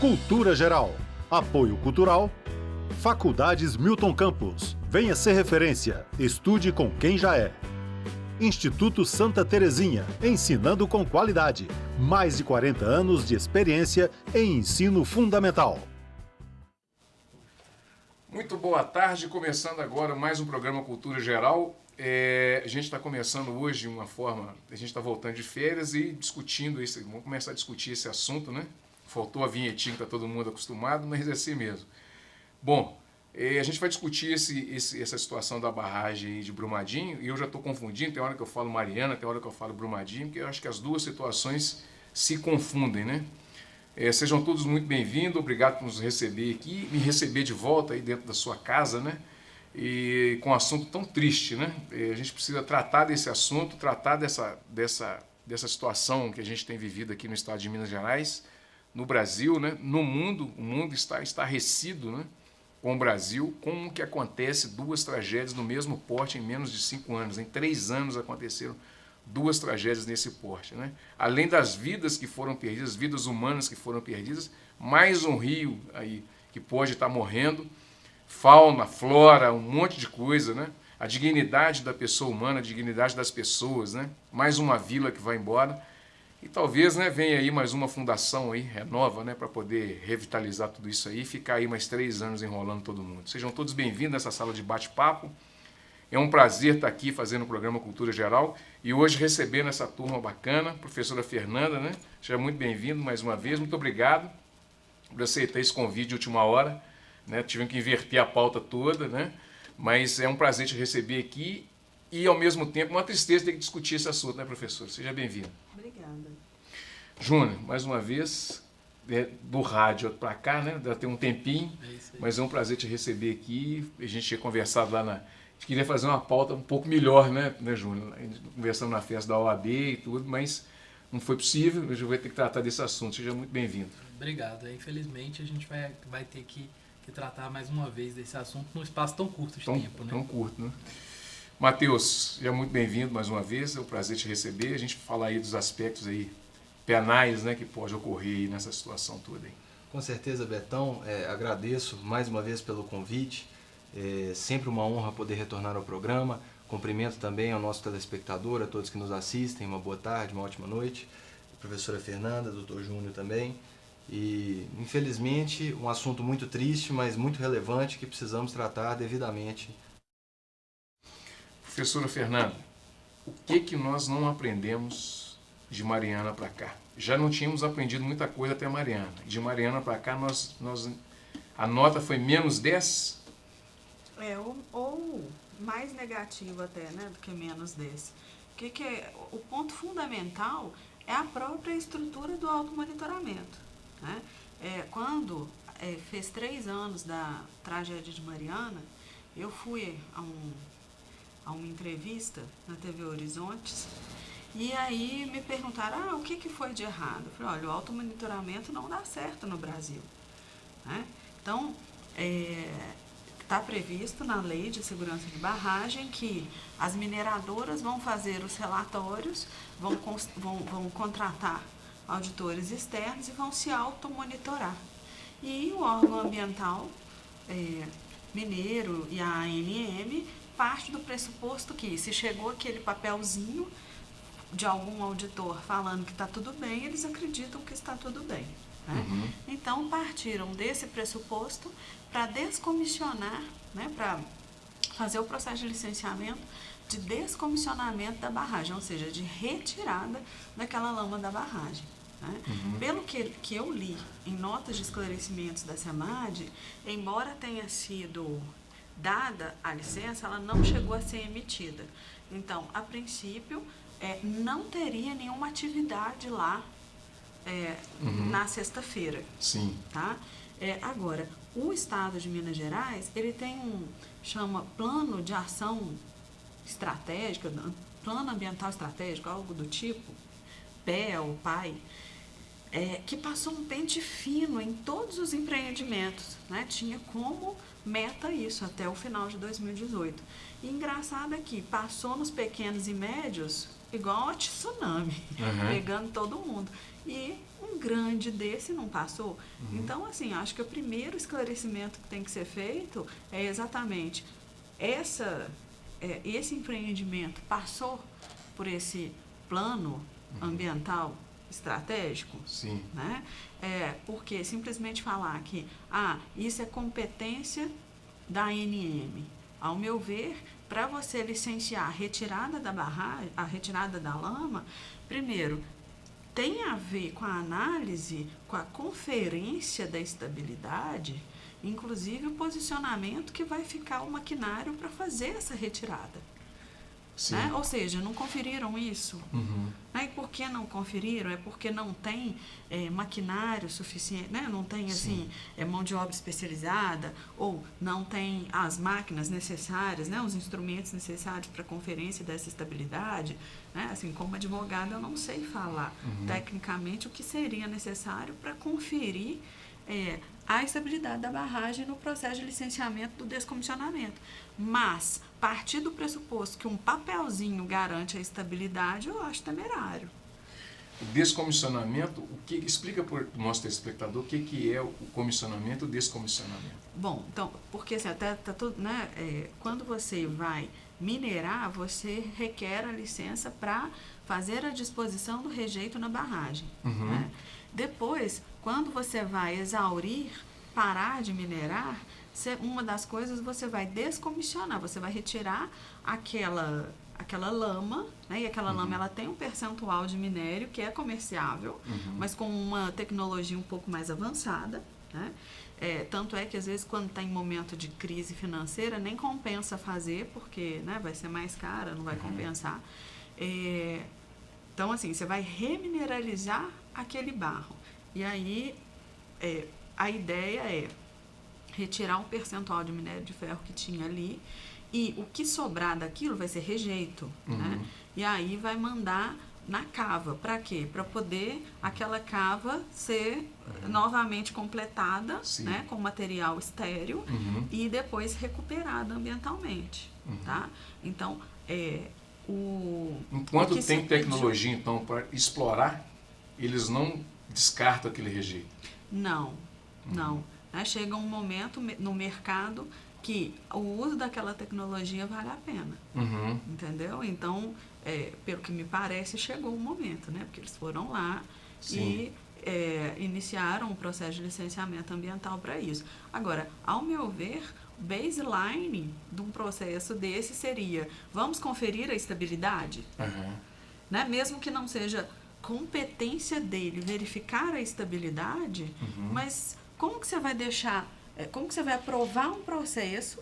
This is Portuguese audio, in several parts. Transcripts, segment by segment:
Cultura Geral. Apoio Cultural. Faculdades Milton Campos. Venha ser referência. Estude com quem já é. Instituto Santa Terezinha. Ensinando com qualidade. Mais de 40 anos de experiência em ensino fundamental. Muito boa tarde. Começando agora mais um programa Cultura Geral. A gente está começando hoje de uma forma... A gente está voltando de férias e discutindo isso. Vamos começar a discutir esse assunto, né? Faltou a vinhetinha que está todo mundo acostumado, mas é assim mesmo. Bom, a gente vai discutir essa situação da barragem de Brumadinho, e eu já estou confundindo, tem hora que eu falo Mariana, tem hora que eu falo Brumadinho, porque eu acho que as duas situações se confundem, né? Sejam todos muito bem-vindos, obrigado por nos receber aqui, me receber de volta aí dentro da sua casa, né? E com um assunto tão triste, né? A gente precisa tratar desse assunto, tratar dessa situação que a gente tem vivido aqui no estado de Minas Gerais, no Brasil, né? No mundo, o mundo está estarrecido, né? Com o Brasil, como que acontece duas tragédias no mesmo porte em menos de 5 anos. Em 3 anos aconteceram 2 tragédias nesse porte, né? Além das vidas que foram perdidas, vidas humanas que foram perdidas, mais um rio aí que pode estar morrendo, fauna, flora, um monte de coisa, né? A dignidade da pessoa humana, a dignidade das pessoas, né? Mais uma vila que vai embora. E talvez, né, venha aí mais uma fundação aí, renova, né, para poder revitalizar tudo isso aí e ficar aí mais 3 anos enrolando todo mundo. Sejam todos bem-vindos nessa sala de bate-papo. É um prazer estar aqui fazendo o programa Cultura Geral e hoje recebendo essa turma bacana, professora Fernanda, né? Seja muito bem-vindo mais uma vez, muito obrigado por aceitar esse convite de última hora, né? Tivemos que inverter a pauta toda, né? Mas é um prazer te receber aqui e, ao mesmo tempo, uma tristeza ter que discutir esse assunto, né, professor? Seja bem-vindo. Obrigada. Júnior, mais uma vez, do rádio para cá, né? Deve ter um tempinho, mas é um prazer te receber aqui. A gente tinha conversado lá na... A gente queria fazer uma pauta um pouco melhor, né, Júnior? Conversando na festa da OAB e tudo, mas não foi possível. A gente vai ter que tratar desse assunto. Seja muito bem-vindo. Obrigado. Infelizmente, a gente vai ter que tratar mais uma vez desse assunto num espaço tão curto de tempo, né? Tão curto, né? Matheus, seja muito bem-vindo mais uma vez. É um prazer te receber. A gente fala aí dos aspectos aí penais, né, que pode ocorrer aí nessa situação toda aí. Com certeza, Betão. Agradeço mais uma vez pelo convite. Sempre uma honra poder retornar ao programa. Cumprimento também ao nosso telespectador, a todos que nos assistem. Uma boa tarde, uma ótima noite. Professora Fernanda, doutor Júnior também. E, infelizmente, um assunto muito triste, mas muito relevante que precisamos tratar devidamente. Professora Fernanda, o que nós não aprendemos de Mariana para cá? Já não tínhamos aprendido muita coisa até Mariana. De Mariana para cá, a nota foi menos 10? Ou mais negativo até, né, do que menos 10. O ponto fundamental é a própria estrutura do automonitoramento, né? Quando fez 3 anos da tragédia de Mariana, eu fui a uma entrevista na TV Horizontes. E aí me perguntaram, o que foi de errado? Eu falei, olha, o automonitoramento não dá certo no Brasil, né? Então, está previsto na Lei de Segurança de Barragem que as mineradoras vão fazer os relatórios, vão contratar auditores externos e vão se automonitorar. E o órgão ambiental mineiro e a ANM parte do pressuposto que se chegou aquele papelzinho de algum auditor falando que está tudo bem, eles acreditam que está tudo bem, né? Uhum. Então, partiram desse pressuposto para descomissionar, né, para fazer o processo de licenciamento de descomissionamento da barragem, ou seja, de retirada daquela lama da barragem, né? Uhum. Pelo que eu li em notas de esclarecimentos da SEMAD, embora tenha sido dada a licença, ela não chegou a ser emitida. Então, a princípio, não teria nenhuma atividade lá na sexta-feira. Sim. Tá? Agora, o Estado de Minas Gerais, ele tem chama Plano de Ação Estratégica, Plano Ambiental Estratégico, algo do tipo, PAI, que passou um pente fino em todos os empreendimentos, né? Tinha como meta isso até o final de 2018. E engraçado é que passou nos pequenos e médios igual a tsunami, pegando todo mundo. e um grande desse não passou. Então, assim, acho que o primeiro esclarecimento que tem que ser feito é exatamente esse empreendimento passou por esse plano ambiental estratégico? Sim. Né? Porque simplesmente falar que isso é competência da ANM. Ao meu ver, para você licenciar a retirada da barragem, a retirada da lama, primeiro, tem a ver com a análise, com a conferência da estabilidade, inclusive o posicionamento que vai ficar o maquinário para fazer essa retirada. Sim. Né? Ou seja, não conferiram isso. Né? E por que não conferiram? É porque não tem maquinário suficiente, né? Não tem assim, mão de obra especializada, ou não tem as máquinas necessárias, né? Os instrumentos necessários para a conferência dessa estabilidade. Né? Assim, como advogado, eu não sei falar tecnicamente o que seria necessário para conferir a estabilidade da barragem no processo de licenciamento do descomissionamento. Mas, partir do pressuposto que um papelzinho garante a estabilidade, eu acho temerário. O descomissionamento, explica para o nosso telespectador o que é o comissionamento e o descomissionamento. Bom, então, porque assim, até tá tudo, né? Quando você vai minerar, você requer a licença para fazer a disposição do rejeito na barragem. Né? Depois, quando você vai exaurir, parar de minerar, uma das coisas você vai descomissionar, você vai retirar aquela lama, né? E aquela lama ela tem um percentual de minério que é comerciável, mas com uma tecnologia um pouco mais avançada. Né? Tanto é que às vezes quando está em momento de crise financeira nem compensa fazer, porque né, vai ser mais cara, não vai compensar. Então assim, você vai remineralizar aquele barro. E aí a ideia é retirar um percentual de minério de ferro que tinha ali, e o que sobrar daquilo vai ser rejeito. Né? E aí vai mandar na cava. Para quê? Para poder aquela cava ser novamente completada, né, com material estéril e depois recuperada ambientalmente. Tá? Então, enquanto tem tecnologia, então, para explorar, eles não descartam aquele rejeito? Não. Né? Chega um momento no mercado que o uso daquela tecnologia vale a pena. Entendeu? Então, pelo que me parece, chegou o momento, né? Porque eles foram lá e iniciaram um processo de licenciamento ambiental para isso. Agora, ao meu ver, o baseline de um processo desse seria: vamos conferir a estabilidade? Né? Mesmo que não seja competência dele verificar a estabilidade, mas como que você vai deixar, como que você vai aprovar um processo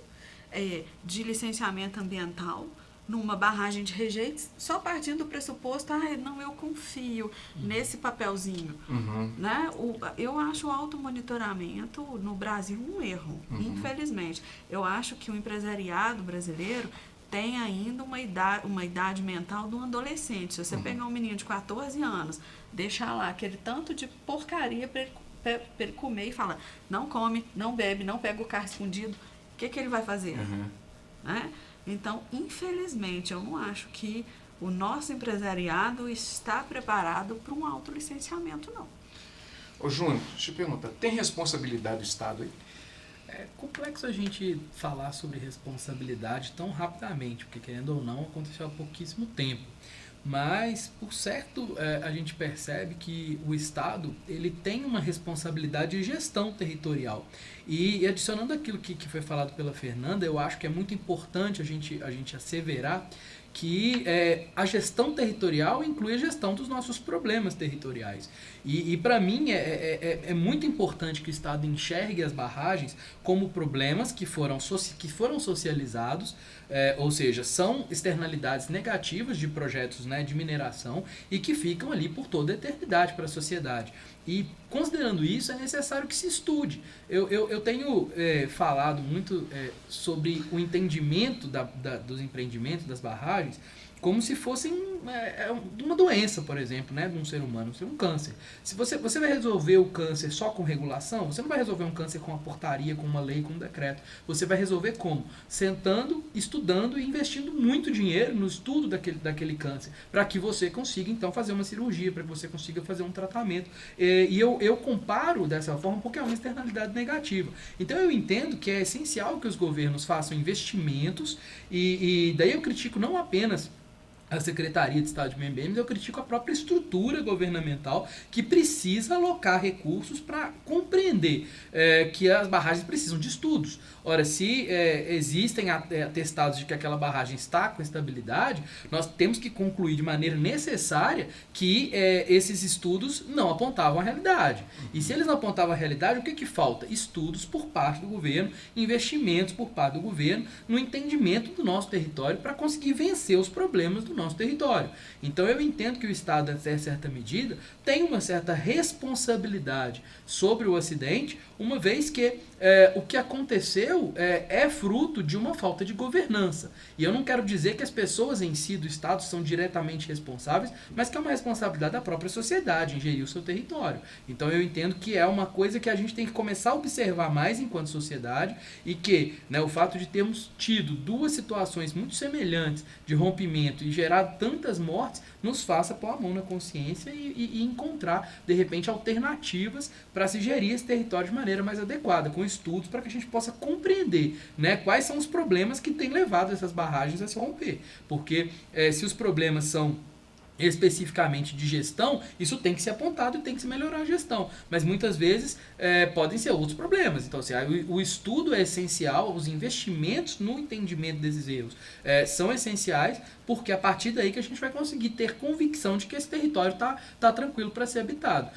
de licenciamento ambiental numa barragem de rejeitos só partindo do pressuposto, não, eu confio nesse papelzinho. Né? Eu acho o automonitoramento no Brasil um erro, infelizmente. Eu acho que o empresariado brasileiro tem ainda uma idade mental de um adolescente. Se você pegar um menino de 14 anos, deixar lá aquele tanto de porcaria para ele comer e falar, não come, não bebe, não pega o carro escondido, o que ele vai fazer? Né? Então, infelizmente, eu não acho que o nosso empresariado está preparado para um autolicenciamento, não. Ô Júnior, deixa eu perguntar, tem responsabilidade do Estado aí? É complexo a gente falar sobre responsabilidade tão rapidamente, porque querendo ou não, aconteceu há pouquíssimo tempo. Mas, por certo, a gente percebe que o Estado ele tem uma responsabilidade de gestão territorial. E adicionando aquilo que foi falado pela Fernanda, eu acho que é muito importante a gente asseverar que a gestão territorial inclui a gestão dos nossos problemas territoriais. E para mim é muito importante que o Estado enxergue as barragens como problemas que foram socializados, ou seja, são externalidades negativas de projetos, né, de mineração e que ficam ali por toda a eternidade para a sociedade. E considerando isso, é necessário que se estude. Eu tenho falado muito sobre o entendimento dos empreendimentos, das barragens, como se fossem uma doença, por exemplo, né, de um ser humano, um câncer. Se você vai resolver o câncer só com regulação, você não vai resolver um câncer com uma portaria, com uma lei, com um decreto. Você vai resolver como? Sentando, estudando e investindo muito dinheiro no estudo daquele câncer, para que você consiga, então, fazer uma cirurgia, para que você consiga fazer um tratamento. E eu comparo dessa forma porque é uma externalidade negativa. Então, eu entendo que é essencial que os governos façam investimentos e daí eu critico não apenas a Secretaria de Estado de Meio Ambiente, mas eu critico a própria estrutura governamental que precisa alocar recursos para compreender que as barragens precisam de estudos. Ora, se existem atestados de que aquela barragem está com estabilidade, nós temos que concluir de maneira necessária que esses estudos não apontavam a realidade. E se eles não apontavam a realidade, o que falta? Estudos por parte do governo, investimentos por parte do governo no entendimento do nosso território para conseguir vencer os problemas do nosso território. Então eu entendo que o Estado, até certa medida, tem uma certa responsabilidade sobre o acidente, uma vez que o que aconteceu é fruto de uma falta de governança. E eu não quero dizer que as pessoas em si do Estado são diretamente responsáveis, mas que é uma responsabilidade da própria sociedade em gerir o seu território. Então eu entendo que é uma coisa que a gente tem que começar a observar mais enquanto sociedade e que, né, o fato de termos tido duas situações muito semelhantes de rompimento e gerado tantas mortes nos faça pôr a mão na consciência e encontrar, de repente, alternativas para se gerir esse território de maneira mais adequada, com estudos para que a gente possa compreender, né, quais são os problemas que têm levado essas barragens a se romper. Porque se os problemas são especificamente de gestão, isso tem que ser apontado e tem que se melhorar a gestão. Mas muitas vezes podem ser outros problemas. Então, assim, o estudo é essencial, os investimentos no entendimento desses erros são essenciais, porque é a partir daí que a gente vai conseguir ter convicção de que esse território está tranquilo para ser habitado.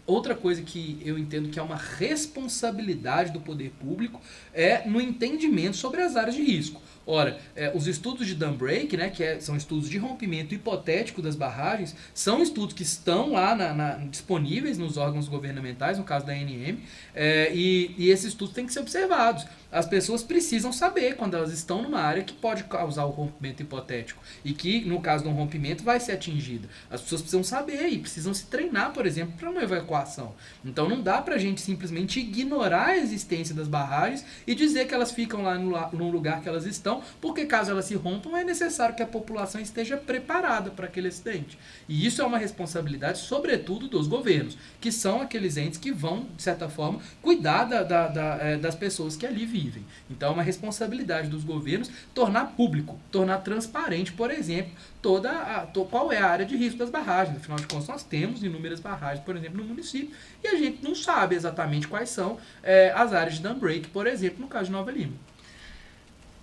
Outra coisa que eu entendo que é uma responsabilidade do poder público é no entendimento sobre as áreas de risco. Ora, os estudos de dam break, né, são estudos de rompimento hipotético das barragens, são estudos que estão lá disponíveis nos órgãos governamentais, no caso da ANM, e esses estudos têm que ser observados. As pessoas precisam saber quando elas estão numa área que pode causar o rompimento hipotético e que, no caso de um rompimento, vai ser atingida. As pessoas precisam saber e precisam se treinar, por exemplo, para uma evacuação. Então não dá para a gente simplesmente ignorar a existência das barragens e dizer que elas ficam lá no lugar que elas estão, porque caso elas se rompam, é necessário que a população esteja preparada para aquele acidente. E isso é uma responsabilidade, sobretudo, dos governos, que são aqueles entes que vão, de certa forma, cuidar das pessoas que ali vivem. Então é uma responsabilidade dos governos tornar público, tornar transparente, por exemplo, qual é a área de risco das barragens. Afinal de contas, nós temos inúmeras barragens, por exemplo, no município, e a gente não sabe exatamente quais são as áreas de dam break, por exemplo, no caso de Nova Lima.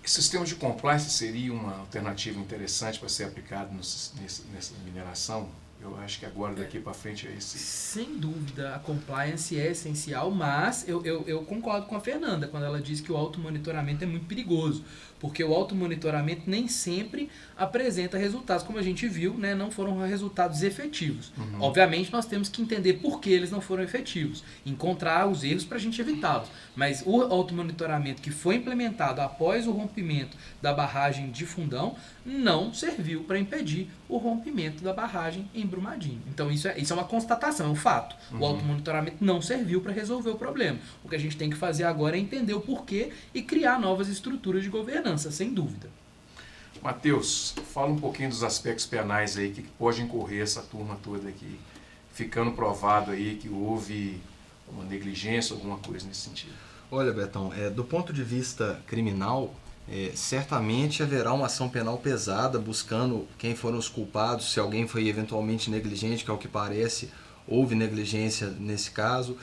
Esse sistema de compliance seria uma alternativa interessante para ser aplicado nessa mineração? Eu acho que agora, daqui para frente, é esse. Sem dúvida, a compliance é essencial, mas eu concordo com a Fernanda quando ela diz que o automonitoramento é muito perigoso, porque o automonitoramento nem sempre apresenta resultados, como a gente viu, né, não foram resultados efetivos. Uhum. Obviamente, nós temos que entender por que eles não foram efetivos, encontrar os erros para a gente evitá-los. Mas o automonitoramento que foi implementado após o rompimento da barragem de Fundão não serviu para impedir o rompimento da barragem em Brumadinho. Então isso é uma constatação, é um fato. Uhum. O automonitoramento não serviu para resolver o problema. O que a gente tem que fazer agora é entender o porquê e criar novas estruturas de governança, sem dúvida. Matheus, fala um pouquinho dos aspectos penais aí que pode incorrer essa turma toda aqui, ficando provado aí que houve uma negligência, alguma coisa nesse sentido. Olha, Betão, do ponto de vista criminal, certamente haverá uma ação penal pesada buscando quem foram os culpados, se alguém foi eventualmente negligente, que ao que parece houve negligência nesse caso,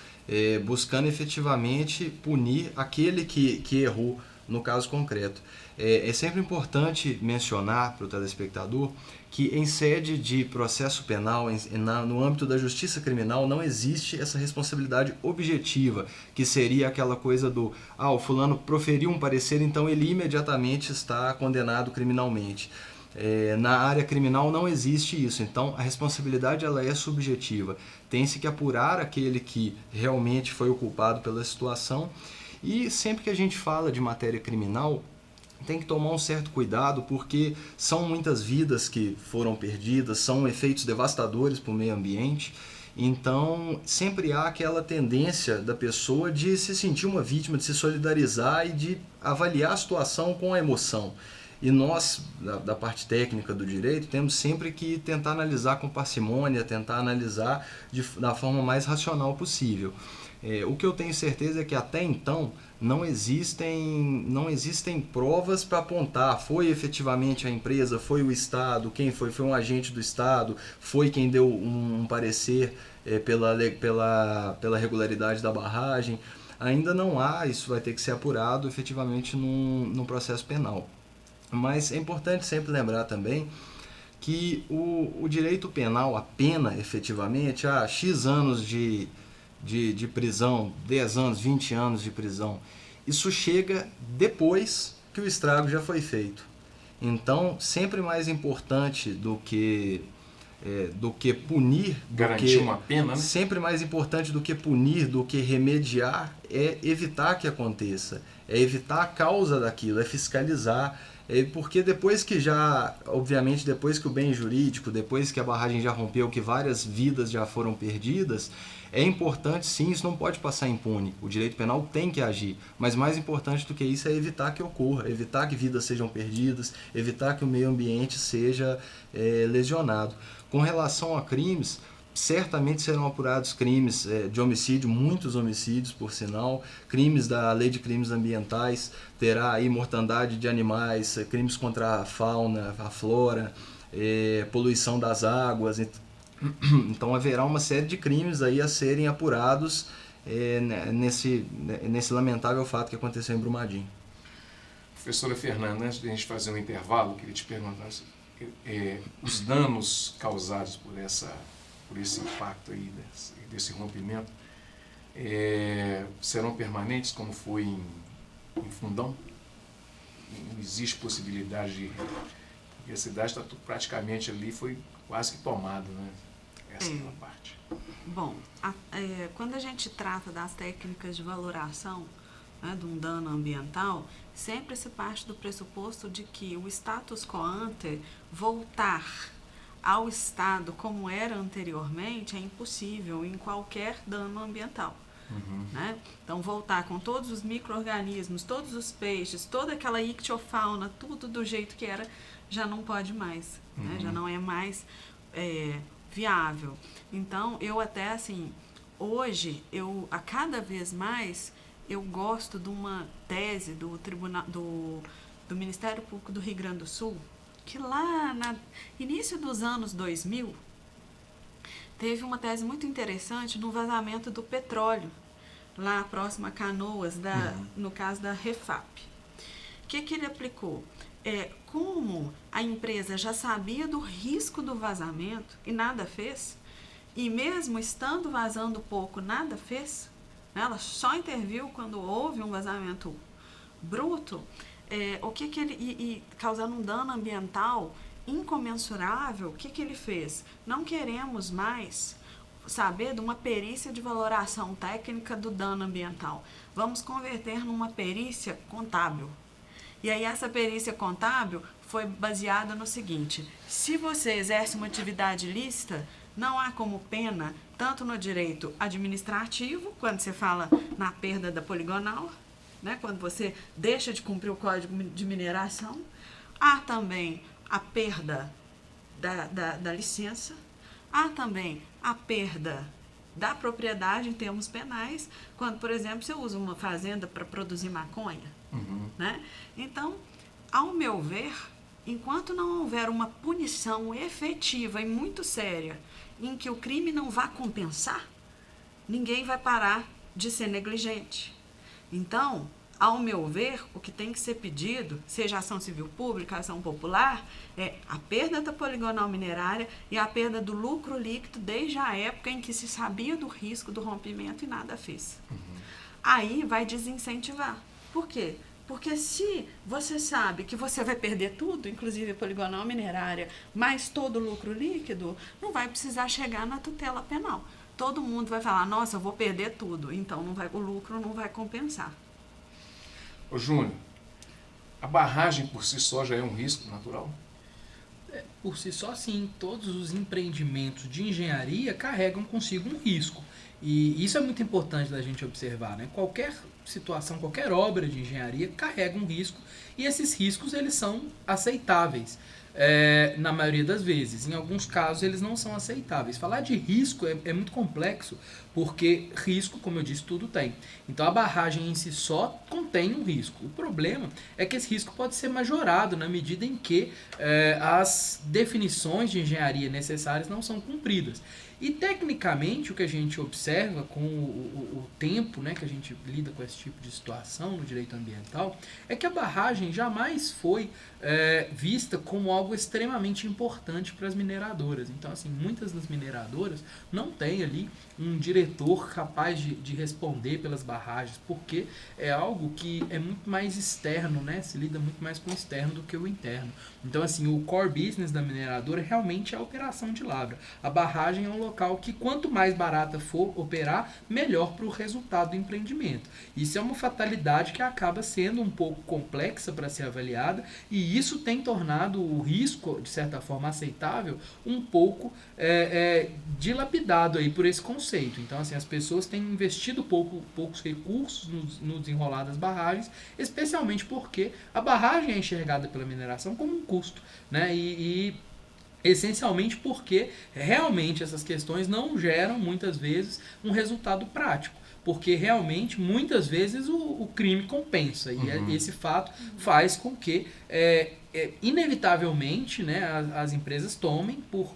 buscando efetivamente punir aquele que errou no caso concreto. É sempre importante mencionar para o telespectador que em sede de processo penal, no âmbito da justiça criminal, não existe essa responsabilidade objetiva, que seria aquela coisa do o fulano proferiu um parecer, então ele imediatamente está condenado criminalmente. Na área criminal não existe isso, então a responsabilidade ela é subjetiva. Tem-se que apurar aquele que realmente foi o culpado pela situação, e sempre que a gente fala de matéria criminal, tem que tomar um certo cuidado, porque são muitas vidas que foram perdidas, são efeitos devastadores para o meio ambiente. Então, sempre há aquela tendência da pessoa de se sentir uma vítima, de se solidarizar e de avaliar a situação com a emoção. E nós, da parte técnica do direito, temos sempre que tentar analisar com parcimônia, tentar analisar da forma mais racional possível. O que eu tenho certeza é que até então não existem provas para apontar, foi efetivamente a empresa, foi o Estado, quem foi um agente do Estado, foi quem deu um parecer pela regularidade da barragem. Ainda não há, isso vai ter que ser apurado efetivamente num processo penal. Mas é importante sempre lembrar também que o direito penal, a pena efetivamente, X anos de prisão, 10 anos, 20 anos de prisão, isso chega depois que o estrago já foi feito. Então, sempre mais importante do que punir, garantir uma pena, né? Sempre mais importante do que punir, do que remediar, é evitar que aconteça, é evitar a causa daquilo, é fiscalizar. Porque depois que obviamente depois que o bem jurídico, depois que a barragem já rompeu, que várias vidas já foram perdidas, é importante sim, isso não pode passar impune. O direito penal tem que agir, mas mais importante do que isso é evitar que ocorra, evitar que vidas sejam perdidas, evitar que o meio ambiente seja lesionado. Com relação a crimes, certamente serão apurados crimes de homicídio, muitos homicídios, por sinal, crimes da Lei de Crimes Ambientais, terá aí mortandade de animais, crimes contra a fauna, a flora, poluição das águas. Então haverá uma série de crimes aí a serem apurados nesse lamentável fato que aconteceu em Brumadinho. Professora Fernanda, antes de a gente fazer um intervalo, queria te perguntar os danos causados por esse impacto aí, desse rompimento, serão permanentes, como foi em Fundão? Não existe possibilidade de... Porque a cidade está praticamente ali, foi quase que tomada, né? Essa é uma parte. Bom, quando a gente trata das técnicas de valoração, né, de um dano ambiental, sempre se parte do pressuposto de que o status quo ante, voltar ao estado como era anteriormente, é impossível em qualquer dano ambiental. Né? Então, voltar com todos os micro-organismos, todos os peixes, toda aquela ictiofauna, tudo do jeito que era, já não pode mais, né? Já não é mais viável. Então, eu até assim, hoje, a cada vez mais, eu gosto de uma tese do Ministério Público do Rio Grande do Sul, que lá no início dos anos 2000, teve uma tese muito interessante no vazamento do petróleo, lá próximo a Canoas, no caso da Refap. O que ele aplicou? Como a empresa já sabia do risco do vazamento e nada fez, e mesmo estando vazando pouco, nada fez, né? Ela só interviu quando houve um vazamento bruto, causando um dano ambiental incomensurável. O que ele fez? Não queremos mais saber de uma perícia de valoração técnica do dano ambiental. Vamos converter numa perícia contábil. E aí essa perícia contábil foi baseada no seguinte: se você exerce uma atividade ilícita, não há como pena, tanto no direito administrativo, quando você fala na perda da poligonal, né, quando você deixa de cumprir o Código de Mineração, há também a perda da licença, há também a perda da propriedade em termos penais, quando, por exemplo, você usa uma fazenda para produzir maconha. Né? Então, ao meu ver, enquanto não houver uma punição efetiva e muito séria, em que o crime não vá compensar, ninguém vai parar de ser negligente. Então, ao meu ver, o que tem que ser pedido, seja ação civil pública, ação popular, é a perda da poligonal minerária e a perda do lucro líquido desde a época em que se sabia do risco do rompimento e nada fez. Aí vai desincentivar. Por quê? Porque se você sabe que você vai perder tudo, inclusive a poligonal minerária, mais todo o lucro líquido, não vai precisar chegar na tutela penal. Todo mundo vai falar, nossa, eu vou perder tudo, então o lucro não vai compensar. Ô Júnior, A barragem por si só já é um risco natural? Por si só, sim, todos os empreendimentos de engenharia carregam consigo um risco. E isso é muito importante da gente observar, né? Qualquer situação, qualquer obra de engenharia carrega um risco e esses riscos eles são aceitáveis. Na maioria das vezes. Em alguns casos eles não são aceitáveis. Falar de risco é muito complexo, porque risco, como eu disse, tudo tem. Então a barragem em si só contém um risco. O problema é que esse risco pode ser majorado na medida em que as definições de engenharia necessárias não são cumpridas. E tecnicamente o que a gente observa com o tempo, né, que a gente lida com esse tipo de situação no direito ambiental, é que a barragem jamais foi vista como algo extremamente importante para as mineradoras. Então, assim, muitas das mineradoras não têm ali um diretor capaz de responder pelas barragens, porque é algo que é muito mais externo, né? Se lida muito mais com o externo do que o interno. Então, assim, o core business da mineradora realmente é a operação de lavra. A barragem é um local que quanto mais barata for operar, melhor para o resultado do empreendimento. Isso é uma fatalidade que acaba sendo um pouco complexa para ser avaliada e isso tem tornado o risco, de certa forma aceitável, um pouco dilapidado aí por esse conceito. Então, assim, as pessoas têm investido poucos recursos no desenrolar das barragens, especialmente porque a barragem é enxergada pela mineração como um custo, né? E essencialmente porque realmente essas questões não geram muitas vezes um resultado prático, porque realmente muitas vezes o crime compensa e esse fato faz com que inevitavelmente, né, as empresas tomem por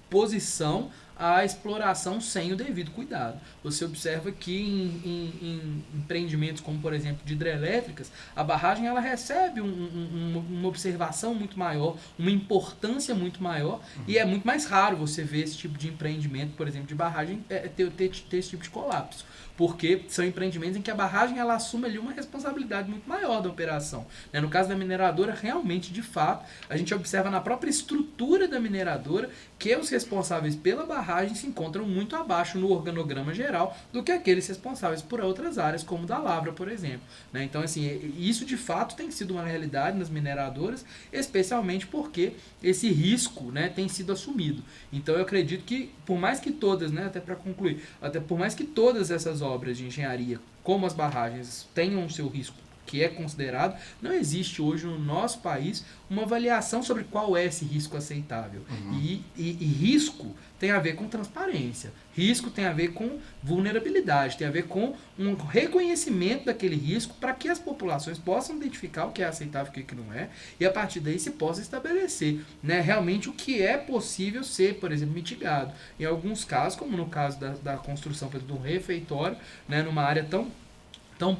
posição a exploração sem o devido cuidado. Você observa que em empreendimentos como, por exemplo, de hidrelétricas, a barragem ela recebe uma observação muito maior, uma importância muito maior, e é muito mais raro você ver esse tipo de empreendimento, por exemplo, de barragem, ter esse tipo de colapso. Porque são empreendimentos em que a barragem ela assume ali uma responsabilidade muito maior da operação. No caso da mineradora, realmente, de fato, a gente observa na própria estrutura da mineradora que os responsáveis pela barragem se encontram muito abaixo no organograma geral do que aqueles responsáveis por outras áreas, como da lavra, por exemplo. Então, assim, isso de fato tem sido uma realidade nas mineradoras, especialmente porque esse risco, né, tem sido assumido. Então, eu acredito que, por mais que todas, né, até para concluir, por mais que todas essas obras de engenharia, como as barragens, tenham o seu risco que é considerado, não existe hoje no nosso país uma avaliação sobre qual é esse risco aceitável. E risco tem a ver com transparência, risco tem a ver com vulnerabilidade, tem a ver com um reconhecimento daquele risco para que as populações possam identificar o que é aceitável e o que não é, e a partir daí se possa estabelecer, né, realmente o que é possível ser, por exemplo, mitigado. Em alguns casos, como no caso da construção, por exemplo, de um refeitório, né, numa área tão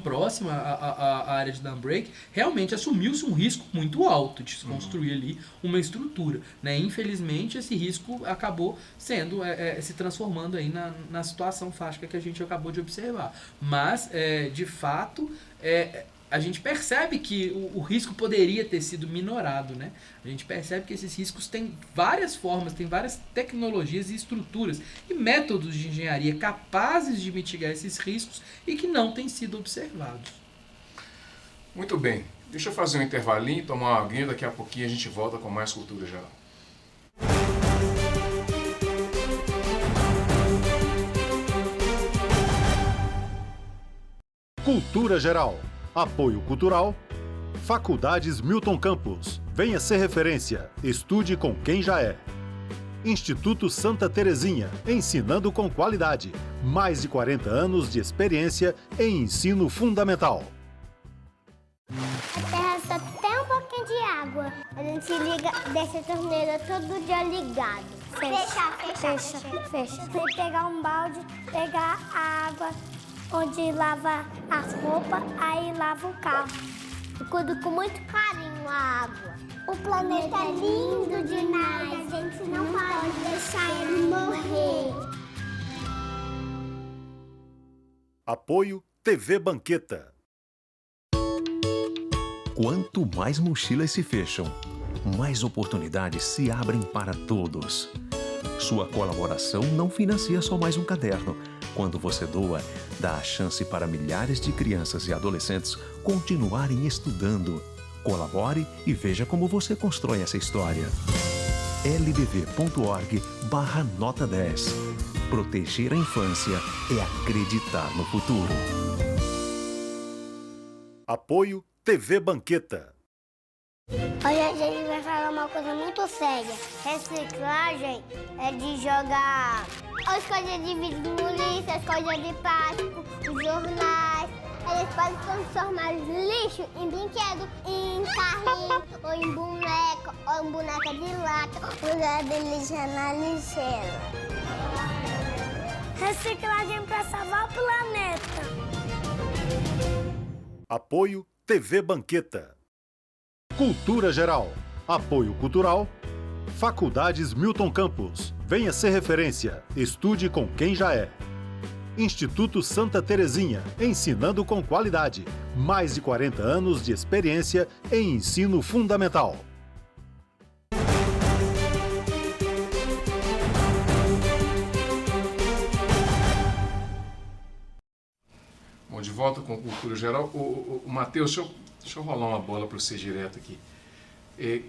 próxima à área de dam break, realmente assumiu-se um risco muito alto de se construir ali uma estrutura, né? Infelizmente, esse risco acabou sendo, se transformando aí na situação fática que a gente acabou de observar. Mas, de fato, a gente percebe que o risco poderia ter sido minorado, né? A gente percebe que esses riscos têm várias formas, têm várias tecnologias e estruturas e métodos de engenharia capazes de mitigar esses riscos e que não têm sido observados. Muito bem. Deixa eu fazer um intervalinho, tomar uma aguinha, daqui a pouquinho a gente volta com mais Cultura Geral. Cultura Geral. Apoio Cultural. Faculdades Milton Campos. Venha ser referência. Estude com quem já é. Instituto Santa Terezinha. Ensinando com qualidade. Mais de 40 anos de experiência em ensino fundamental. A terra só tem um pouquinho de água. A gente deixa a torneira todo dia ligado. Fecha. Você pegar um balde, pegar a água onde lava as roupas, aí lava o carro. Eu cuido com muito carinho a água. O planeta é lindo demais, a gente não pode deixar ele morrer. Apoio TV Banqueta. Quanto mais mochilas se fecham, mais oportunidades se abrem para todos. Sua colaboração não financia só mais um caderno. Quando você doa, dá a chance para milhares de crianças e adolescentes continuarem estudando. Colabore e veja como você constrói essa história. lbv.org/nota 10. Proteger a infância é acreditar no futuro. Apoio TV Banqueta. Hoje a gente vai falar uma coisa muito séria. Reciclagem é de jogar as coisas de vidro no lixo, as coisas de plástico, os jornais. Eles podem transformar lixo em brinquedo, em carrinho, ou em boneca, ou em boneca de lata, ou de lixo na lixeira. Reciclagem para salvar o planeta. Apoio TV Banqueta. Cultura Geral. Apoio cultural. Faculdades Milton Campos. Venha ser referência. Estude com quem já é. Instituto Santa Terezinha. Ensinando com qualidade. Mais de 40 anos de experiência em ensino fundamental. Bom, de volta com Cultura Geral. O Matheus, deixa eu rolar uma bola para você direto aqui.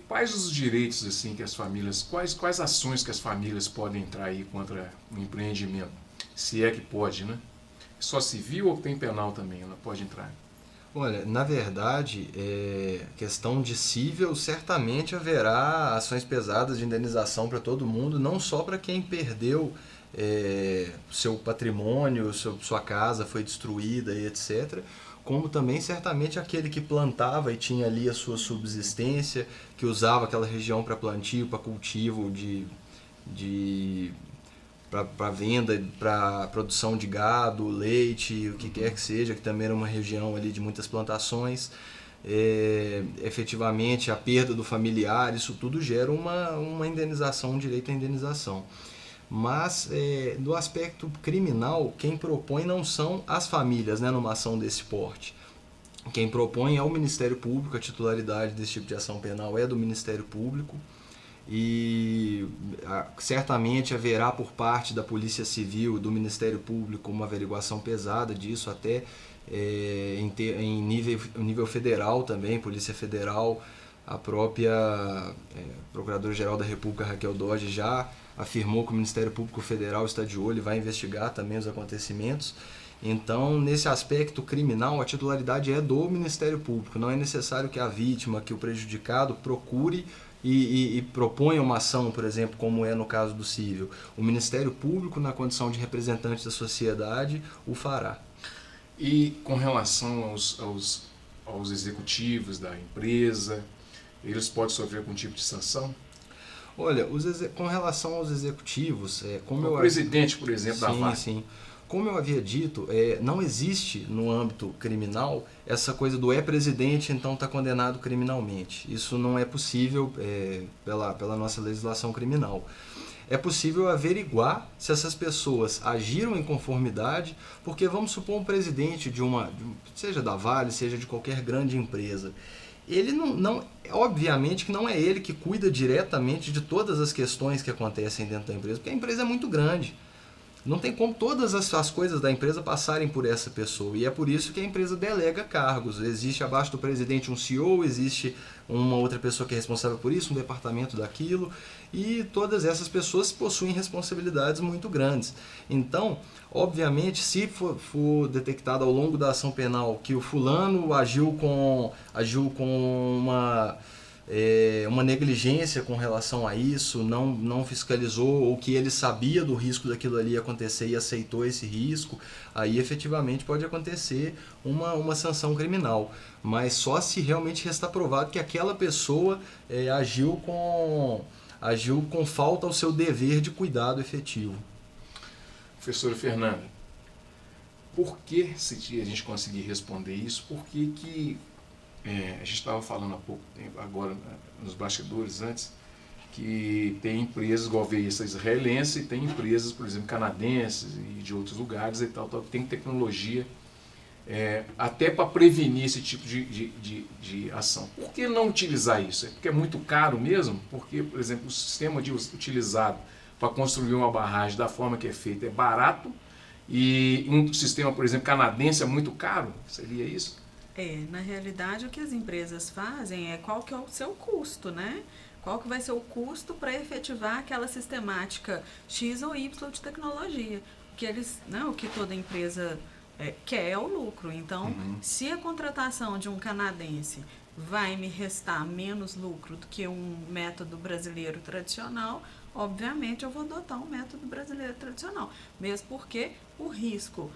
Quais os direitos assim que as famílias, quais ações que as famílias podem entrar aí contra o empreendimento? Se é que pode, né? Só civil ou tem penal também? Ela pode entrar? Olha, na verdade, questão de cível, certamente haverá ações pesadas de indenização para todo mundo, não só para quem perdeu seu patrimônio, sua casa foi destruída e etc., como também certamente aquele que plantava e tinha ali a sua subsistência, que usava aquela região para plantio, para cultivo, para venda, para produção de gado, leite, o que quer que seja, que também era uma região ali de muitas plantações. Efetivamente a perda do familiar, isso tudo gera uma indenização, um direito à indenização. Mas do aspecto criminal, quem propõe não são as famílias, né, numa ação desse porte. Quem propõe é o Ministério Público, a titularidade desse tipo de ação penal é do Ministério Público. E certamente haverá por parte da Polícia Civil, do Ministério Público, uma averiguação pesada disso, até em nível federal também, Polícia Federal. A própria Procuradora-Geral da República, Raquel Dodge, já afirmou que o Ministério Público Federal está de olho e vai investigar também os acontecimentos. Então, nesse aspecto criminal, a titularidade é do Ministério Público. Não é necessário que a vítima, que o prejudicado, procure e proponha uma ação, por exemplo, como é no caso do cível. O Ministério Público, na condição de representante da sociedade, o fará. E com relação aos executivos da empresa, eles podem sofrer algum tipo de sanção? Olha, com relação aos executivos, o presidente, por exemplo, da Vale. Sim. Como eu havia dito, não existe no âmbito criminal essa coisa do presidente, então está condenado criminalmente. Isso não é possível pela nossa legislação criminal. É possível averiguar se essas pessoas agiram em conformidade, porque vamos supor um presidente seja da Vale, seja de qualquer grande empresa. Ele obviamente que não é ele que cuida diretamente de todas as questões que acontecem dentro da empresa, porque a empresa é muito grande. Não tem como todas as coisas da empresa passarem por essa pessoa. E é por isso que a empresa delega cargos. Existe abaixo do presidente um CEO, existe uma outra pessoa que é responsável por isso, um departamento daquilo. E todas essas pessoas possuem responsabilidades muito grandes. Então, obviamente, se for detectado ao longo da ação penal que o fulano agiu com uma negligência com relação a isso, não fiscalizou, ou que ele sabia do risco daquilo ali acontecer e aceitou esse risco, aí efetivamente pode acontecer uma sanção criminal. Mas só se realmente restar provado que aquela pessoa agiu com falta ao seu dever de cuidado efetivo. Professora Fernanda, por que, se a gente conseguir responder isso, por que a gente estava falando há pouco tempo, agora nos bastidores antes, que tem empresas, igual veio essa israelense, e tem empresas, por exemplo, canadenses e de outros lugares e tal, que tem tecnologia até para prevenir esse tipo de ação. Por que não utilizar isso? É porque é muito caro mesmo? Porque, por exemplo, o sistema utilizado para construir uma barragem da forma que é feita é barato, e um sistema, por exemplo, canadense é muito caro? Seria isso? Na realidade, o que as empresas fazem é qual que é o seu custo, né? Qual que vai ser o custo para efetivar aquela sistemática X ou Y de tecnologia. Que eles, né, o que toda empresa quer é o lucro. Então, se a contratação de um canadense vai me restar menos lucro do que um método brasileiro tradicional, obviamente eu vou adotar um método brasileiro tradicional. Mesmo porque o risco,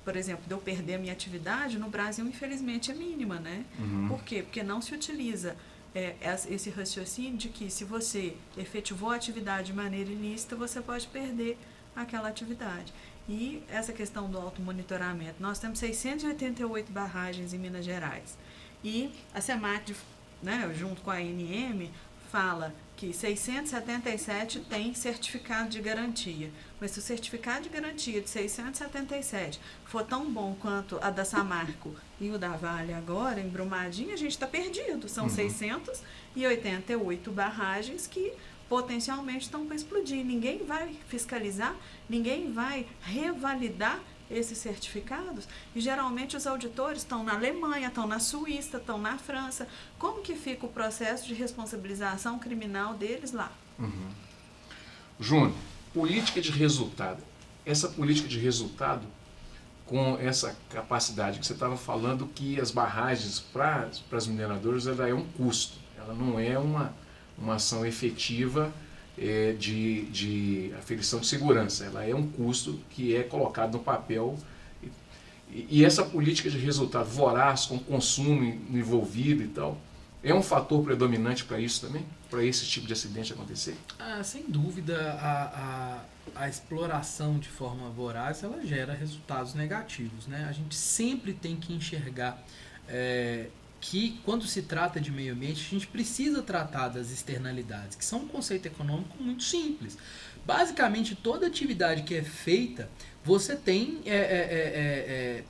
por exemplo, de eu perder a minha atividade, no Brasil, infelizmente, é mínima, né? Por quê? Porque não se utiliza esse raciocínio de que se você efetivou a atividade de maneira ilícita, você pode perder aquela atividade. E essa questão do automonitoramento, nós temos 688 barragens em Minas Gerais. E a SEMAT, né, junto com a ANM, fala que 677 tem certificado de garantia. Mas se o certificado de garantia de 677 for tão bom quanto a da Samarco e o da Vale agora, em Brumadinho, a gente está perdido. São 688 barragens que potencialmente estão para explodir. Ninguém vai fiscalizar, ninguém vai revalidar esses certificados, e geralmente os auditores estão na Alemanha, estão na Suíça, estão na França. Como que fica o processo de responsabilização criminal deles lá? Júnior, política de resultado. Essa política de resultado, com essa capacidade que você estava falando, que as barragens para as mineradoras, ela é um custo, ela não é uma ação efetiva de aferição de segurança, ela é um custo que é colocado no papel, e essa política de resultado voraz, com consumo envolvido e tal, é um fator predominante para isso também? Para esse tipo de acidente acontecer? Sem dúvida, a exploração de forma voraz, ela gera resultados negativos, né? A gente sempre tem que enxergar que quando se trata de meio ambiente, a gente precisa tratar das externalidades, que são um conceito econômico muito simples. Basicamente, toda atividade que é feita, você tem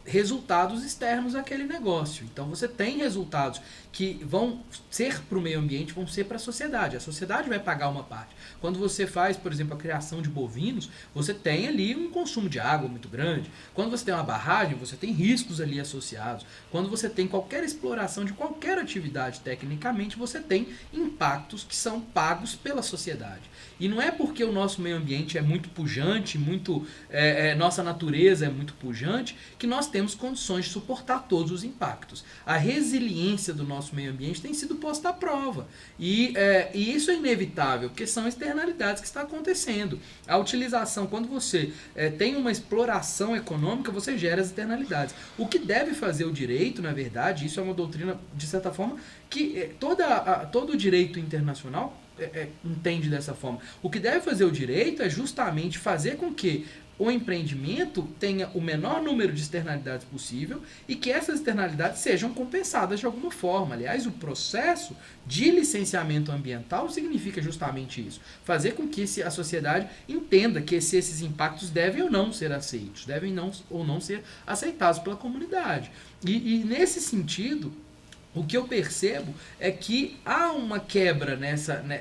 resultados externos àquele negócio. Então, você tem resultados que vão ser para o meio ambiente, vão ser para a sociedade. A sociedade vai pagar uma parte. Quando você faz, por exemplo, a criação de bovinos, você tem ali um consumo de água muito grande. Quando você tem uma barragem, você tem riscos ali associados. Quando você tem qualquer exploração de qualquer atividade, tecnicamente, você tem impactos que são pagos pela sociedade. E não é porque o nosso meio ambiente é muito pujante, nossa natureza é muito pujante, que nós temos condições de suportar todos os impactos. A resiliência do nosso meio ambiente tem sido posta à prova. E isso é inevitável, porque são externalidades que estão acontecendo. A utilização, quando você tem uma exploração econômica, você gera as externalidades. O que deve fazer o direito, na verdade, isso é uma doutrina, de certa forma, que todo o direito internacional entende dessa forma. O que deve fazer o direito é justamente fazer com que o empreendimento tenha o menor número de externalidades possível e que essas externalidades sejam compensadas de alguma forma. Aliás, o processo de licenciamento ambiental significa justamente isso. Fazer com que a sociedade entenda que se esses impactos devem ou não ser aceitos, devem ou não ser aceitados pela comunidade. E nesse sentido, o que eu percebo é que há uma quebra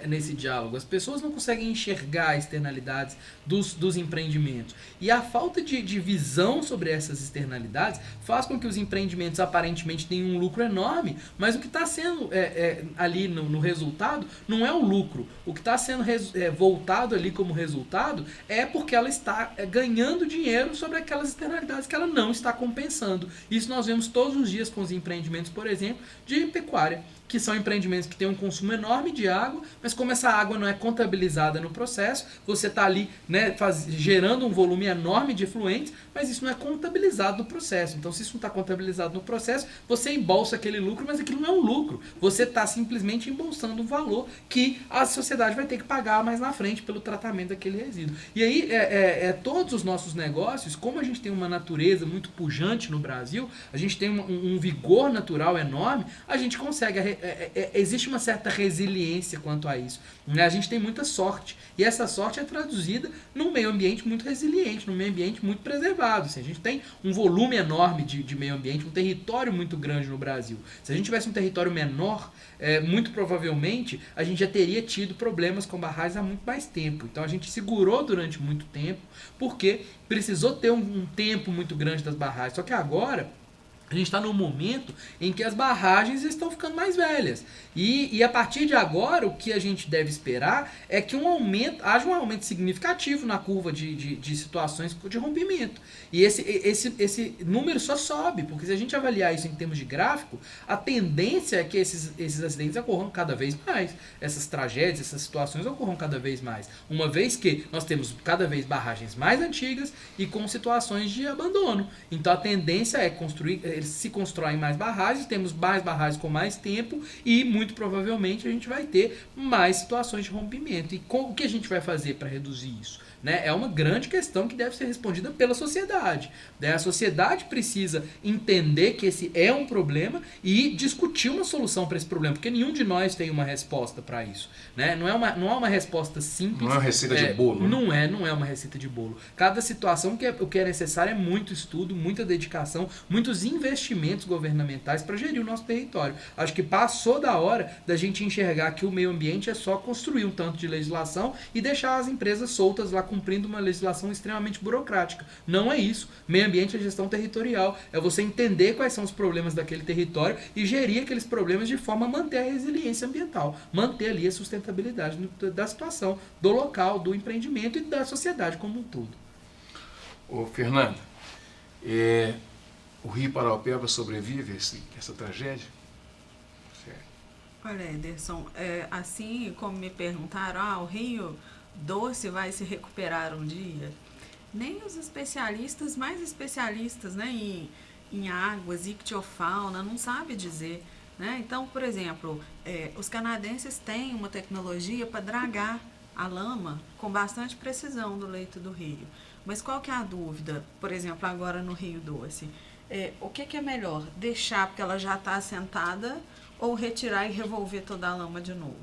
nesse diálogo. As pessoas não conseguem enxergar externalidades dos empreendimentos. E a falta de visão sobre essas externalidades faz com que os empreendimentos aparentemente tenham um lucro enorme, mas o que está sendo ali no resultado não é o lucro. O que está sendo voltado ali como resultado é porque ela está ganhando dinheiro sobre aquelas externalidades que ela não está compensando. Isso nós vemos todos os dias com os empreendimentos, por exemplo, de pecuária, que são empreendimentos que têm um consumo enorme de água, mas como essa água não é contabilizada no processo, você está ali, né, gerando um volume enorme de efluentes, mas isso não é contabilizado no processo. Então, se isso não está contabilizado no processo, você embolsa aquele lucro, mas aquilo não é um lucro. Você está simplesmente embolsando um valor que a sociedade vai ter que pagar mais na frente pelo tratamento daquele resíduo. E aí, todos os nossos negócios, como a gente tem uma natureza muito pujante no Brasil, a gente tem um vigor natural enorme, a gente consegue existe uma certa resiliência quanto a isso. A gente tem muita sorte. E essa sorte é traduzida num meio ambiente muito resiliente, num meio ambiente muito preservado. Assim, a gente tem um volume enorme de meio ambiente, um território muito grande no Brasil. Se a gente tivesse um território menor, muito provavelmente a gente já teria tido problemas com barragens há muito mais tempo. Então a gente segurou durante muito tempo, porque precisou ter um tempo muito grande das barragens. Só que agora A gente está num momento em que as barragens estão ficando mais velhas. E a partir de agora, o que a gente deve esperar é que haja um aumento significativo na curva de situações de rompimento. E esse número só sobe, porque se a gente avaliar isso em termos de gráfico, a tendência é que esses acidentes ocorram cada vez mais. Essas tragédias, essas situações ocorram cada vez mais. Uma vez que nós temos cada vez barragens mais antigas e com situações de abandono. Então a tendência é eles se constroem mais barragens, temos mais barragens com mais tempo e muito provavelmente a gente vai ter mais situações de rompimento. E o que a gente vai fazer para reduzir isso? Né? É uma grande questão que deve ser respondida pela sociedade. Né? A sociedade precisa entender que esse é um problema e discutir uma solução para esse problema, porque nenhum de nós tem uma resposta para isso. Né? Não é uma resposta simples. Não é uma receita de bolo. Não é uma receita de bolo. Cada situação, o que é necessário é muito estudo, muita dedicação, muitos investimentos governamentais para gerir o nosso território. Acho que passou da hora da gente enxergar que o meio ambiente é só construir um tanto de legislação e deixar as empresas soltas lá cumprindo uma legislação extremamente burocrática. Não é isso. Meio ambiente é gestão territorial. É você entender quais são os problemas daquele território e gerir aqueles problemas de forma a manter a resiliência ambiental, manter ali a sustentabilidade da situação, do local, do empreendimento e da sociedade como um todo. Ô, Fernanda, o Rio Paraopeba sobrevive a essa tragédia? Olha, Ederson, assim como me perguntaram, o Rio Doce vai se recuperar um dia? Nem os especialistas, mais especialistas, né, em águas, ictiofauna, não sabe dizer. Né? Então, por exemplo, os canadenses têm uma tecnologia para dragar a lama com bastante precisão do leito do rio. Mas qual que é a dúvida, por exemplo, agora no Rio Doce? O que é melhor? Deixar porque ela já está assentada ou retirar e revolver toda a lama de novo?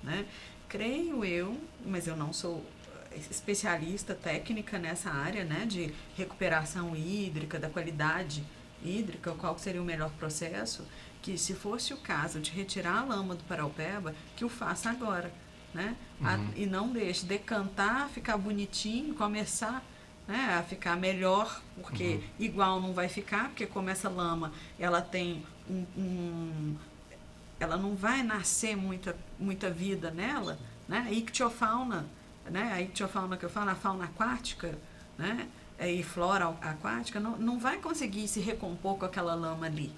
Né? Creio eu, mas eu não sou especialista técnica nessa área, né, de recuperação hídrica, da qualidade hídrica, qual seria o melhor processo, que se fosse o caso de retirar a lama do Paraopeba, que o faça agora, né? E não deixe decantar, ficar bonitinho, começar, né, a ficar melhor, porque igual não vai ficar, porque como essa lama, ela tem ela não vai nascer muita vida nela, né? A ictiofauna, né? A ictiofauna que eu falo, a fauna aquática, né? E flora aquática, não vai conseguir se recompor com aquela lama ali.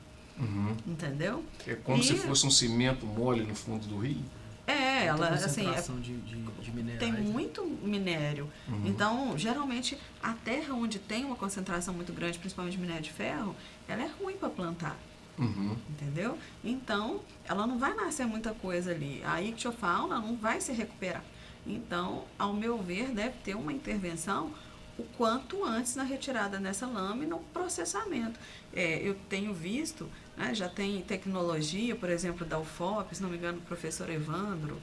Entendeu? É como se fosse um cimento mole no fundo do rio. Ela assim, de minerais, tem muito minério. Então, geralmente, a terra onde tem uma concentração muito grande, principalmente de minério de ferro, ela é ruim para plantar. Entendeu? Então, ela não vai nascer muita coisa ali. A ictiofauna não vai se recuperar. Então, ao meu ver, deve ter uma intervenção o quanto antes na retirada dessa lama e no processamento. Eu tenho visto, né, já tem tecnologia, por exemplo, da UFOP, se não me engano, o professor Evandro,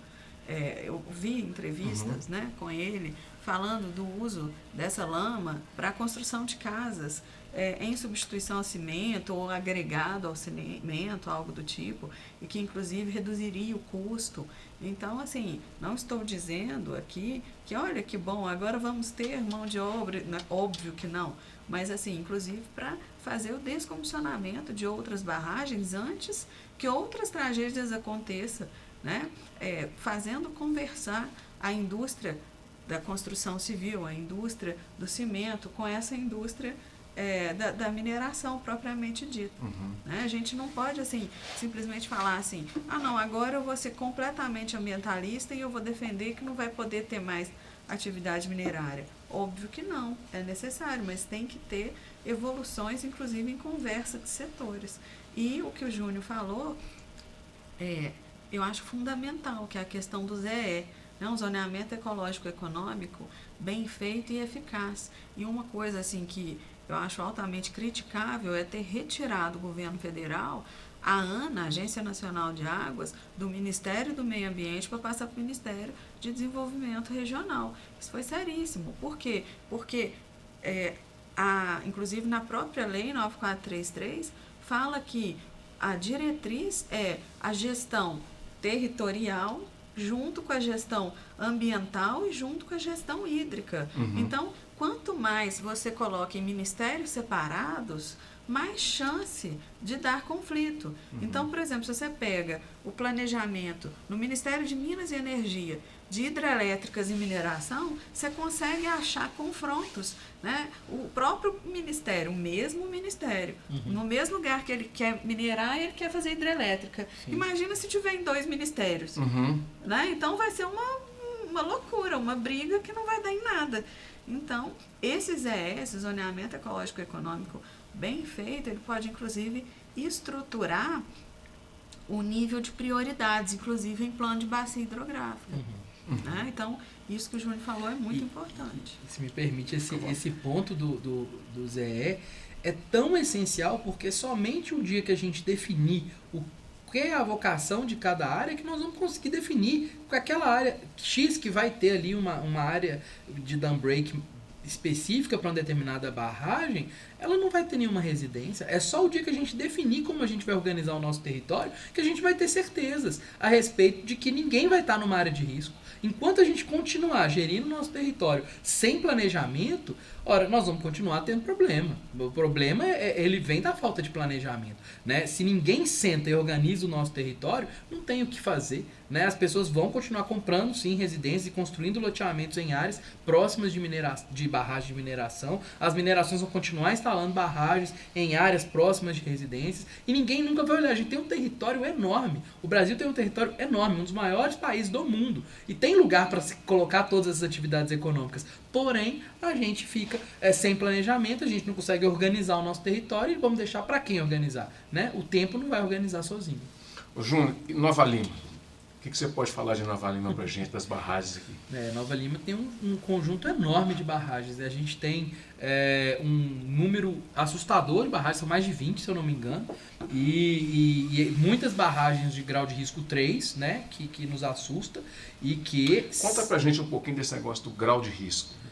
eu vi entrevistas, né, com ele, falando do uso dessa lama para a construção de casas, em substituição ao cimento ou agregado ao cimento, algo do tipo, e que inclusive reduziria o custo. Então, assim, não estou dizendo aqui que, olha, que bom, agora vamos ter mão de obra, óbvio que não, mas assim, inclusive para fazer o descomissionamento de outras barragens antes que outras tragédias aconteçam, né? Fazendo conversar a indústria da construção civil, a indústria do cimento com essa indústria da mineração propriamente dita. Né? A gente não pode assim simplesmente falar assim, não, agora eu vou ser completamente ambientalista e eu vou defender que não vai poder ter mais atividade minerária. Óbvio que não, é necessário, mas tem que ter evoluções, inclusive em conversa de setores. E o que o Júnior falou, eu acho fundamental, que é a questão do ZE, né? Um zoneamento ecológico econômico bem feito e eficaz. E uma coisa assim que eu acho altamente criticável é ter retirado o governo federal, a ANA, Agência Nacional de Águas, do Ministério do Meio Ambiente para passar para o Ministério de Desenvolvimento Regional. Isso foi seríssimo. Por quê? Porque, inclusive na própria Lei 9433, fala que a diretriz é a gestão territorial junto com a gestão ambiental e junto com a gestão hídrica. Então, quanto mais você coloca em ministérios separados, mais chance de dar conflito. Então, por exemplo, se você pega o planejamento no Ministério de Minas e Energia, de hidrelétricas e mineração, você consegue achar confrontos, né? O próprio ministério, o mesmo ministério, no mesmo lugar que ele quer minerar, ele quer fazer hidrelétrica. Sim. Imagina se tiver em 2 ministérios. Né? Então vai ser uma loucura, uma briga que não vai dar em nada. Então, esse ZES, Zoneamento Ecológico e Econômico bem feito, ele pode inclusive estruturar o nível de prioridades, inclusive em plano de bacia hidrográfica. Né? Então, isso que o Júnior falou é muito importante. Se me permite, esse ponto do ZE é tão essencial porque somente o dia que a gente definir o que é a vocação de cada área que nós vamos conseguir definir com aquela área X que vai ter ali uma área de dam break específica para uma determinada barragem, ela não vai ter nenhuma residência. É só o dia que a gente definir como a gente vai organizar o nosso território que a gente vai ter certezas a respeito de que ninguém vai estar numa área de risco. Enquanto a gente continuar gerindo o nosso território sem planejamento, ora, nós vamos continuar tendo problema. O problema ele vem da falta de planejamento, né? Se ninguém senta e organiza o nosso território, não tem o que fazer, né? As pessoas vão continuar comprando, sim, residências e construindo loteamentos em áreas próximas de barragens de mineração. As minerações vão continuar instalando barragens em áreas próximas de residências e ninguém nunca vai olhar. A gente tem um território enorme. O Brasil tem um território enorme, um dos maiores países do mundo. E tem lugar para se colocar todas essas atividades econômicas. Porém, a gente fica sem planejamento, a gente não consegue organizar o nosso território e vamos deixar para quem organizar, né? O tempo não vai organizar sozinho. Ô Júnior, Nova Lima, o que você pode falar de Nova Lima para a gente, das barragens aqui? Nova Lima tem um conjunto enorme de barragens. A gente tem um número assustador de barragens, são mais de 20, se eu não me engano, e muitas barragens de grau de risco 3, né, que nos assusta e que... Conta pra gente um pouquinho desse negócio do grau de risco.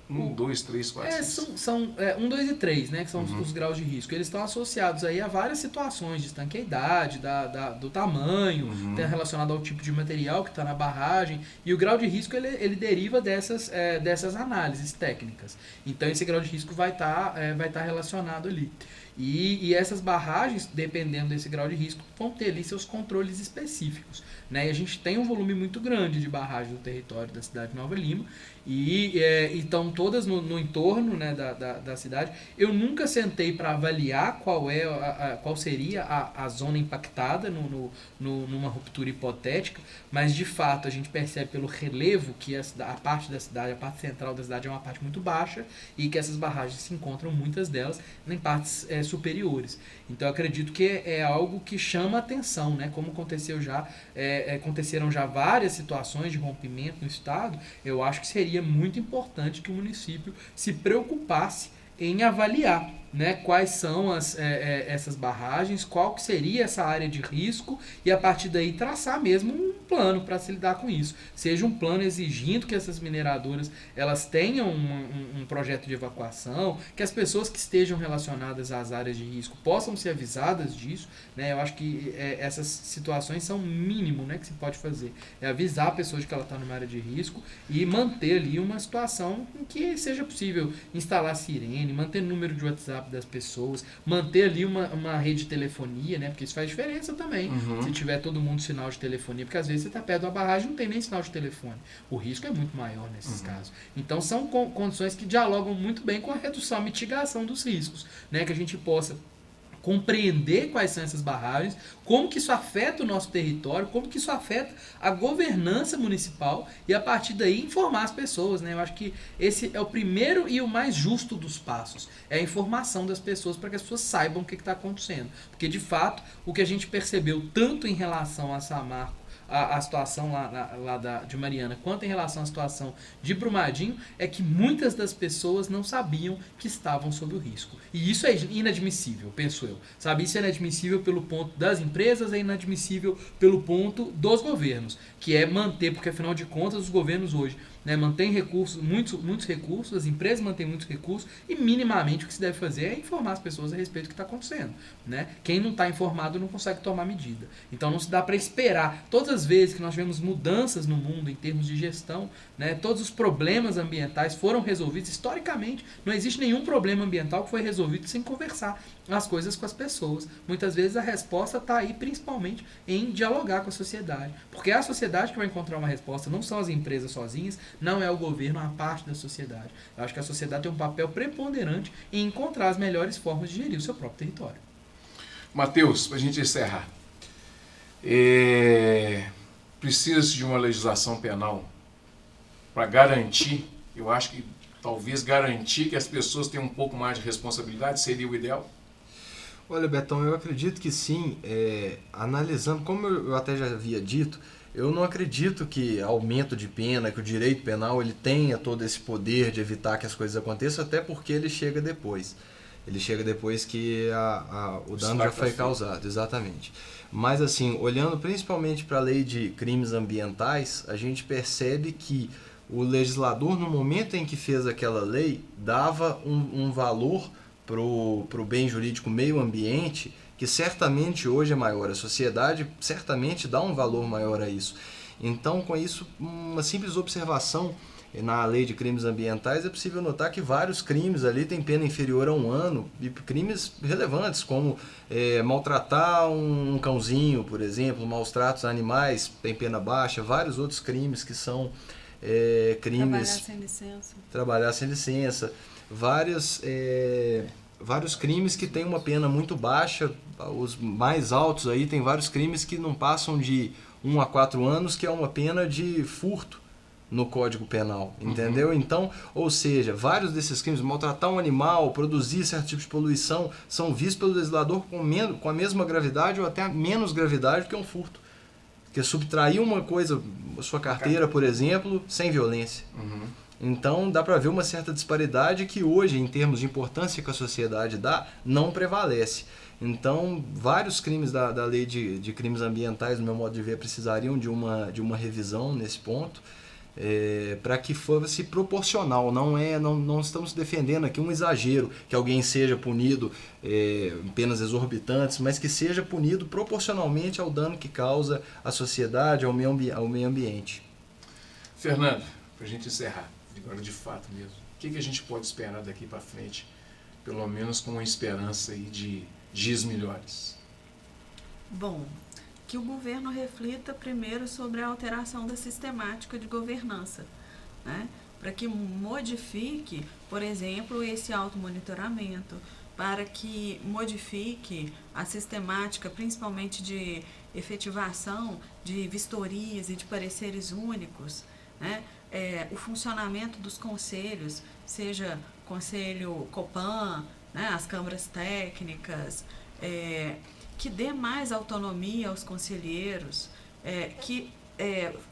1, 2, 3, 4, 5. São 1, 2 e 3, né, que são os graus de risco. Eles estão associados aí a várias situações de estanqueidade, do tamanho, relacionado ao tipo de material que está na barragem. E o grau de risco ele deriva dessas análises técnicas. Então esse grau de risco vai estar relacionado ali. E essas barragens, dependendo desse grau de risco, vão ter ali seus controles específicos, né? E a gente tem um volume muito grande de barragens no território da cidade de Nova Lima e estão todas no entorno, né, da cidade. Eu nunca sentei para avaliar qual seria a zona impactada numa ruptura hipotética, mas de fato a gente percebe pelo relevo que a parte da cidade, a parte central da cidade é uma parte muito baixa e que essas barragens se encontram, muitas delas, em partes superiores. Então eu acredito que é algo que chama atenção, né? Como aconteceram já várias situações de rompimento no estado, eu acho que seria muito importante que o município se preocupasse em avaliar, né, quais são essas barragens, qual que seria essa área de risco e a partir daí traçar mesmo um plano para se lidar com isso. Seja um plano exigindo que essas mineradoras elas tenham um projeto de evacuação, que as pessoas que estejam relacionadas às áreas de risco possam ser avisadas disso, né? Eu acho que essas situações são o mínimo, né, que se pode fazer. É avisar a pessoa de que ela está numa área de risco e manter ali uma situação em que seja possível instalar sirene, manter o número de WhatsApp das pessoas, manter ali uma rede de telefonia, né? Porque isso faz diferença também. Se tiver todo mundo sinal de telefonia, porque às vezes você está perto de uma barragem e não tem nem sinal de telefone. O risco é muito maior nesses casos. Então são condições que dialogam muito bem com a redução, a mitigação dos riscos, né? Que a gente possa compreender quais são essas barragens, como que isso afeta o nosso território, como que isso afeta a governança municipal e a partir daí informar as pessoas, né? Eu acho que esse é o primeiro e o mais justo dos passos, é a informação das pessoas para que as pessoas saibam o que está acontecendo, porque de fato o que a gente percebeu tanto em relação a Samarco, a situação lá de Mariana, quanto em relação à situação de Brumadinho, é que muitas das pessoas não sabiam que estavam sob o risco. E isso é inadmissível, penso eu. Sabe? Isso é inadmissível pelo ponto das empresas, é inadmissível pelo ponto dos governos, que é manter, porque afinal de contas os governos hoje né, mantém recursos, muitos recursos, as empresas mantêm muitos recursos e minimamente o que se deve fazer é informar as pessoas a respeito do que está acontecendo. Né? Quem não está informado não consegue tomar medida. Então não se dá para esperar. Todas as vezes que nós tivemos mudanças no mundo em termos de gestão, né, todos os problemas ambientais foram resolvidos historicamente. Não existe nenhum problema ambiental que foi resolvido sem conversar as coisas com as pessoas. Muitas vezes a resposta está aí principalmente em dialogar com a sociedade. Porque é a sociedade que vai encontrar uma resposta, não são as empresas sozinhas, não é o governo, é uma parte da sociedade. Eu acho que a sociedade tem um papel preponderante em encontrar as melhores formas de gerir o seu próprio território. Matheus, para a gente encerrar, precisa-se de uma legislação penal para garantir, eu acho que talvez garantir que as pessoas tenham um pouco mais de responsabilidade seria o ideal? Olha, Betão, eu acredito que sim. Analisando, como eu até já havia dito, eu não acredito que aumento de pena, que o direito penal ele tenha todo esse poder de evitar que as coisas aconteçam, até porque ele chega depois. Ele chega depois que o dano já foi causado, exatamente. Mas assim, olhando principalmente para a lei de crimes ambientais, a gente percebe que o legislador, no momento em que fez aquela lei, dava um valor para o bem jurídico meio ambiente, que certamente hoje é maior. A sociedade certamente dá um valor maior a isso. Então, com isso, uma simples observação na lei de crimes ambientais, é possível notar que vários crimes ali têm pena inferior a 1 ano, e crimes relevantes, como maltratar um cãozinho, por exemplo, maus tratos a animais, tem pena baixa, vários outros crimes que são crimes... Trabalhar sem licença. Vários crimes que têm uma pena muito baixa, os mais altos aí tem vários crimes que não passam de 1 a 4 anos, que é uma pena de furto no Código Penal, entendeu? Uhum. Então, ou seja, vários desses crimes, maltratar um animal, produzir certo tipo de poluição, são vistos pelo legislador com a mesma gravidade ou até menos gravidade do que um furto. Que é subtrair uma coisa, sua carteira, por exemplo, sem violência. Uhum. Então, dá para ver uma certa disparidade que hoje, em termos de importância que a sociedade dá, não prevalece. Então, vários crimes da lei de crimes ambientais, no meu modo de ver, precisariam de uma revisão nesse ponto, para que fosse proporcional. Não estamos defendendo aqui um exagero, que alguém seja punido em penas exorbitantes, mas que seja punido proporcionalmente ao dano que causa à sociedade, ao meio ambiente. Fernando, para a gente encerrar, agora de fato mesmo, o que a gente pode esperar daqui para frente, pelo menos com uma esperança aí de dias melhores? Bom, que o governo reflita primeiro sobre a alteração da sistemática de governança, né? Para que modifique, por exemplo, esse automonitoramento, para que modifique a sistemática, principalmente de efetivação de vistorias e de pareceres únicos, né? O funcionamento dos conselhos, seja conselho Copan, né? As câmaras técnicas, que dê mais autonomia aos conselheiros, que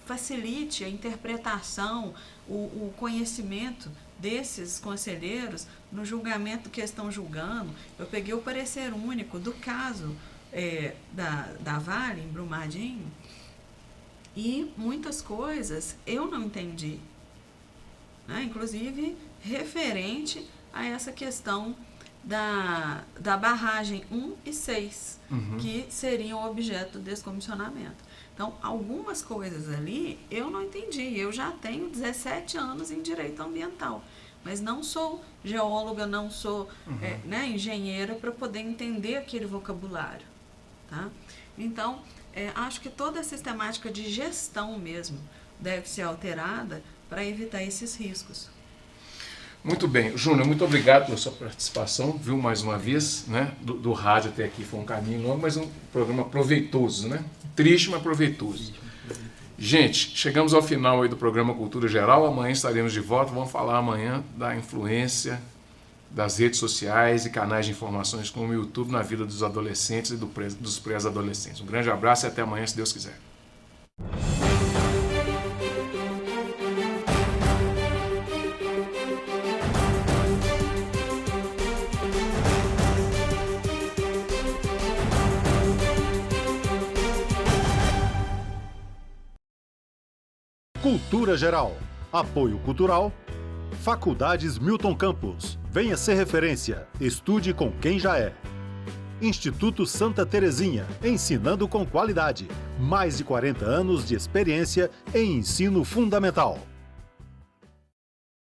facilite a interpretação, o conhecimento desses conselheiros no julgamento que estão julgando. Eu peguei o parecer único do caso da Vale, em Brumadinho, e muitas coisas eu não entendi, né? Inclusive referente a essa questão da barragem 1 e 6, que seriam objeto do descomissionamento. Então, algumas coisas ali eu não entendi. Eu já tenho 17 anos em direito ambiental, mas não sou geóloga, não sou engenheira para poder entender aquele vocabulário. Tá? Então, acho que toda a sistemática de gestão mesmo deve ser alterada para evitar esses riscos. Muito bem. Júnior, muito obrigado pela sua participação, viu, mais uma vez, né? Do rádio até aqui foi um caminho longo, mas um programa proveitoso, né? Triste, mas proveitoso. Gente, chegamos ao final aí do programa Cultura Geral. Amanhã estaremos de volta. Vamos falar amanhã da influência das redes sociais e canais de informações como o YouTube na vida dos adolescentes e dos pré-adolescentes. Um grande abraço e até amanhã, se Deus quiser. Cultura Geral. Apoio Cultural, Faculdades Milton Campos. Venha ser referência. Estude com quem já é. Instituto Santa Terezinha, ensinando com qualidade. Mais de 40 anos de experiência em ensino fundamental.